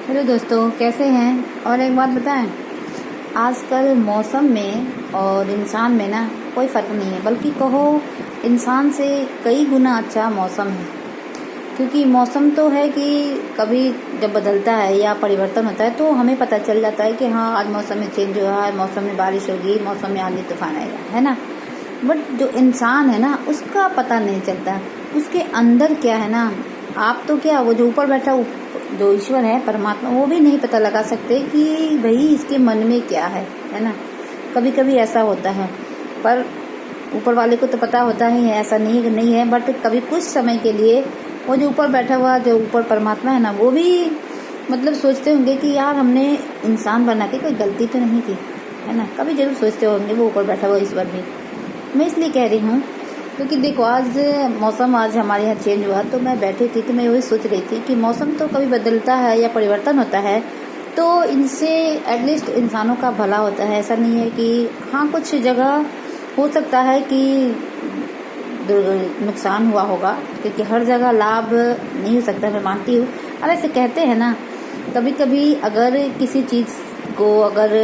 Hello दोस्तों, कैसे हैं। और एक बात बताएं, आजकल मौसम में और इंसान में ना कोई फ़र्क नहीं है, बल्कि कहो इंसान से कई गुना अच्छा मौसम है। क्योंकि मौसम तो है कि कभी जब बदलता है या परिवर्तन होता है तो हमें पता चल जाता है कि हाँ, आज मौसम में चेंज हुआ है, मौसम में बारिश होगी, मौसम में आंधी तूफान आएगा, है ना। बट जो इंसान है ना, उसका पता नहीं चलता उसके अंदर क्या है ना। आप तो क्या, वो जो ऊपर बैठा जो ईश्वर है, परमात्मा, वो भी नहीं पता लगा सकते कि भाई इसके मन में क्या है ना। कभी कभी ऐसा होता है, पर ऊपर वाले को तो पता होता ही है, ऐसा नहीं है। बट कभी कुछ समय के लिए वो जो ऊपर बैठा हुआ, जो ऊपर परमात्मा है ना, वो भी मतलब सोचते होंगे कि यार हमने इंसान बना के कोई गलती तो नहीं की, है ना। कभी जरूर सोचते होंगे वो ऊपर बैठा हुआ ईश्वर भी। मैं इसलिए कह रही हूँ क्योंकि देखो, आज मौसम आज हमारे यहाँ चेंज हुआ, तो मैं बैठी थी तो मैं वही सोच रही थी कि मौसम तो कभी बदलता है या परिवर्तन होता है तो इनसे एटलीस्ट इंसानों का भला होता है। ऐसा नहीं है कि हाँ, कुछ जगह हो सकता है कि नुकसान हुआ होगा, क्योंकि हर जगह लाभ नहीं हो सकता, मैं मानती हूँ। अब ऐसे कहते हैं ना, कभी कभी अगर किसी चीज़ को अगर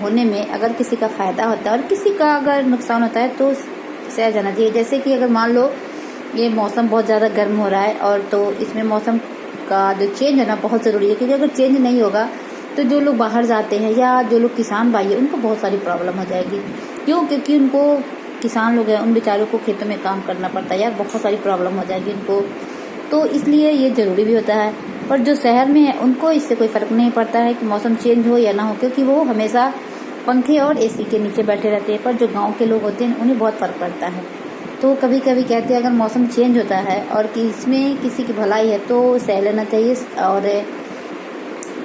होने में अगर किसी का फ़ायदा होता है और किसी का अगर नुकसान होता है तो सह जाना चाहिए। जैसे कि अगर मान लो ये मौसम बहुत ज़्यादा गर्म हो रहा है और तो इसमें मौसम का जो चेंज है ना बहुत ज़रूरी है, क्योंकि अगर चेंज नहीं होगा तो जो लोग बाहर जाते हैं या जो लोग किसान भाई है उनको बहुत सारी प्रॉब्लम हो जाएगी। क्यों? क्योंकि उनको, किसान लोग हैं, उन बेचारों को खेतों में काम करना पड़ता है यार, बहुत सारी प्रॉब्लम हो जाएगी उनको। तो इसलिए ये ज़रूरी भी होता है। पर जो शहर में है उनको इससे कोई फ़र्क नहीं पड़ता है कि मौसम चेंज हो या ना हो, क्योंकि वो हमेशा पंखे और एसी के नीचे बैठे रहते हैं। पर जो गांव के लोग होते हैं उन्हें बहुत फ़र्क पड़ता है। तो कभी कभी कहते हैं अगर मौसम चेंज होता है और कि इसमें किसी की भलाई है तो सह लेना चाहिए। और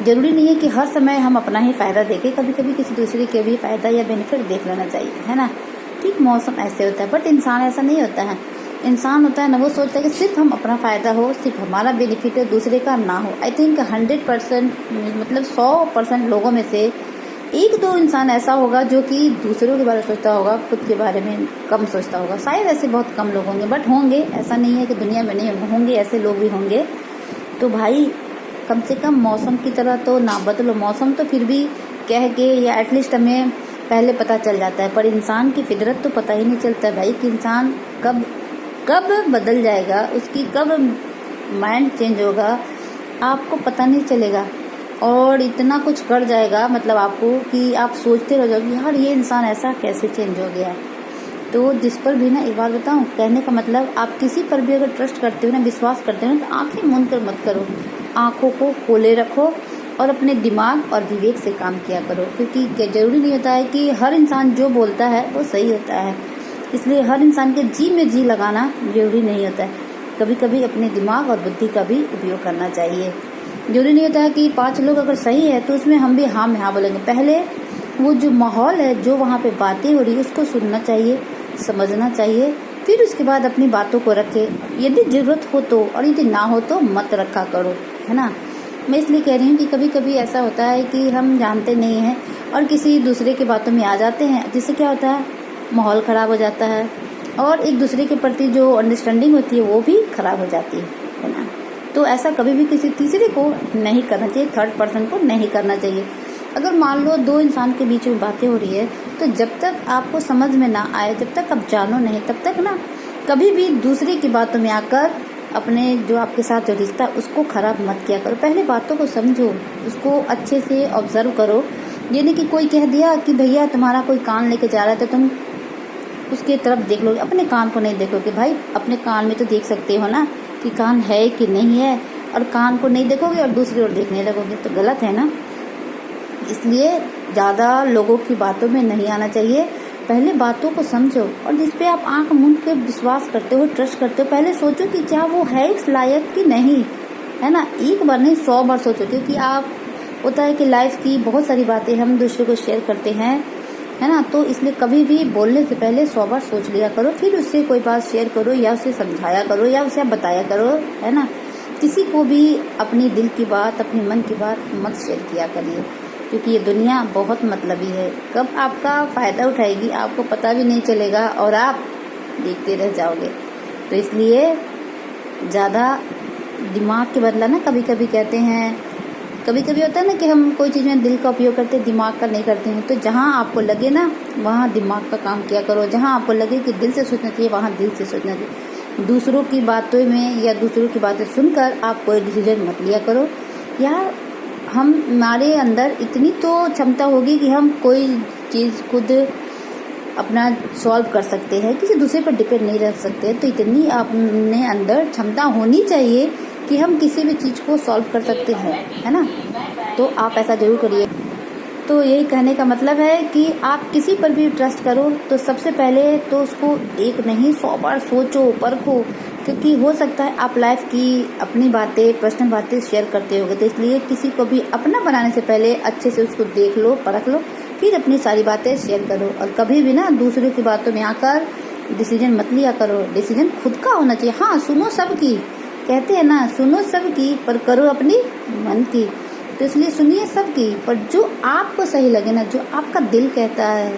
ज़रूरी नहीं है कि हर समय हम अपना ही फ़ायदा देखें, कभी कभी किसी दूसरे के भी फ़ायदा या बेनिफिट देख लेना चाहिए, है ना। ठीक, मौसम ऐसे होता है, बट इंसान ऐसा नहीं होता है। इंसान होता है ना, वो सोचता है कि सिर्फ हम अपना फ़ायदा हो, सिर्फ हमारा बेनिफिट हो, दूसरे का ना हो। आई थिंक 100% मतलब 100% लोगों में से एक दो इंसान ऐसा होगा जो कि दूसरों के बारे में सोचता होगा, खुद के बारे में कम सोचता होगा। शायद ऐसे बहुत कम लोग होंगे, बट होंगे, ऐसा नहीं है कि दुनिया में नहीं होंगे, ऐसे लोग भी होंगे। तो भाई कम से कम मौसम की तरह तो ना बदलो। मौसम तो फिर भी कह के या एटलीस्ट हमें पहले पता चल जाता है, पर इंसान की फितरत तो पता ही नहीं चलता भाई कि इंसान कब कब बदल जाएगा, उसकी कब माइंड चेंज होगा, आपको पता नहीं चलेगा। और इतना कुछ कर जाएगा मतलब आपको कि आप सोचते रह जाओगे यार ये इंसान ऐसा कैसे चेंज हो गया। तो जिस पर भी ना, एक बार बताऊं, कहने का मतलब आप किसी पर भी अगर ट्रस्ट करते हो ना, विश्वास करते हो ना, तो आंखें मूंद कर मत करो, आंखों को खोले रखो और अपने दिमाग और विवेक से काम किया करो। क्योंकि जरूरी नहीं होता है कि हर इंसान जो बोलता है वो सही होता है, इसलिए हर इंसान के जी में जी लगाना जरूरी नहीं होता है। कभी कभी अपने दिमाग और बुद्धि का भी उपयोग करना चाहिए। जरूरी नहीं होता है कि 5 लोग अगर सही है तो उसमें हम भी हाँ में हाँ बोलेंगे। पहले वो जो माहौल है, जो वहाँ पे बातें हो रही है, उसको सुनना चाहिए, समझना चाहिए, फिर उसके बाद अपनी बातों को रखे। यदि जरूरत हो तो, और यदि ना हो तो मत रखा करो, है ना। मैं इसलिए कह रही हूँ कि कभी कभी ऐसा होता है कि हम जानते नहीं हैं और किसी दूसरे की बातों में आ जाते हैं, जिससे क्या होता है, माहौल ख़राब हो जाता है और एक दूसरे के प्रति जो अंडरस्टैंडिंग होती है वो भी ख़राब हो जाती है ना। तो ऐसा कभी भी किसी तीसरे को नहीं करना चाहिए, थर्ड पर्सन को नहीं करना चाहिए। अगर मान लो 2 इंसान के बीच में बातें हो रही है तो जब तक आपको समझ में ना आए, जब तक आप जानो नहीं, तब तक ना कभी भी दूसरे की बातों में आकर अपने जो आपके साथ जो रिश्ता उसको ख़राब मत किया करो। पहले बातों को समझो, उसको अच्छे से ऑब्जर्व करो। ये नहीं कि कोई कह दिया कि भैया तुम्हारा कोई कान लेके जा रहा है तो तुम उसके तरफ देख लोगे, अपने कान को नहीं देखोगे। भाई अपने कान में तो देख सकते हो ना कि कान है कि नहीं है, और कान को नहीं देखोगे और दूसरी ओर देखने लगोगे तो गलत है ना। इसलिए ज़्यादा लोगों की बातों में नहीं आना चाहिए। पहले बातों को समझो, और जिस पे आप आंख मूंद के विश्वास करते हो, ट्रस्ट करते हो, पहले सोचो कि क्या वो है इस लायक कि नहीं, है ना। एक बार नहीं 100 बार सोचो। क्योंकि आप, होता है कि लाइफ की बहुत सारी बातें हम दूसरे को शेयर करते हैं, है ना। तो इसलिए कभी भी बोलने से पहले 100 बार सोच लिया करो, फिर उससे कोई बात शेयर करो या उसे समझाया करो या उसे बताया करो, है ना। किसी को भी अपनी दिल की बात, अपने मन की बात मत शेयर किया करिए, क्योंकि ये दुनिया बहुत मतलबी है। कब आपका फ़ायदा उठाएगी आपको पता भी नहीं चलेगा और आप देखते रह जाओगे। तो इसलिए ज़्यादा दिमाग के बदला ना, कभी कभी कहते हैं कभी कभी होता है ना कि हम कोई चीज़ में दिल का उपयोग करते हैं, दिमाग का नहीं करते हैं। तो जहाँ आपको लगे ना वहाँ दिमाग का काम किया करो, जहाँ आपको लगे कि दिल से सोचना चाहिए वहाँ दिल से सोचना चाहिए। दूसरों की बातों में या दूसरों की बातें सुनकर आप कोई डिसीजन मत लिया करो। या हमारे अंदर इतनी तो क्षमता होगी कि हम कोई चीज़ खुद अपना सॉल्व कर सकते हैं, किसी दूसरे पर डिपेंड नहीं रह सकते। तो इतनी अपने अंदर क्षमता होनी चाहिए कि हम किसी भी चीज़ को सॉल्व कर सकते हैं, है ना। तो आप ऐसा जरूर करिए। तो यही कहने का मतलब है कि आप किसी पर भी ट्रस्ट करो तो सबसे पहले तो उसको एक नहीं 100 बार सोचो, परखो, क्योंकि हो सकता है आप लाइफ की अपनी बातें, पर्सनल बातें शेयर करते होगे। तो इसलिए किसी को भी अपना बनाने से पहले अच्छे से उसको देख लो, परख लो, फिर अपनी सारी बातें शेयर करो। और कभी भी ना दूसरों की बातों में आकर डिसीजन मत लिया करो। डिसीजन खुद का होना चाहिए। हाँ, सुनो सबकी, कहते हैं ना, सुनो सबकी पर करो अपनी मन की। तो इसलिए सुनिए सबकी, पर जो आपको सही लगे ना, जो आपका दिल कहता है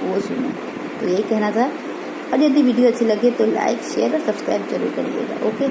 वो सुनो। तो यही कहना था। और यदि वीडियो अच्छी लगे तो लाइक, शेयर और सब्सक्राइब जरूर करिएगा। ओके।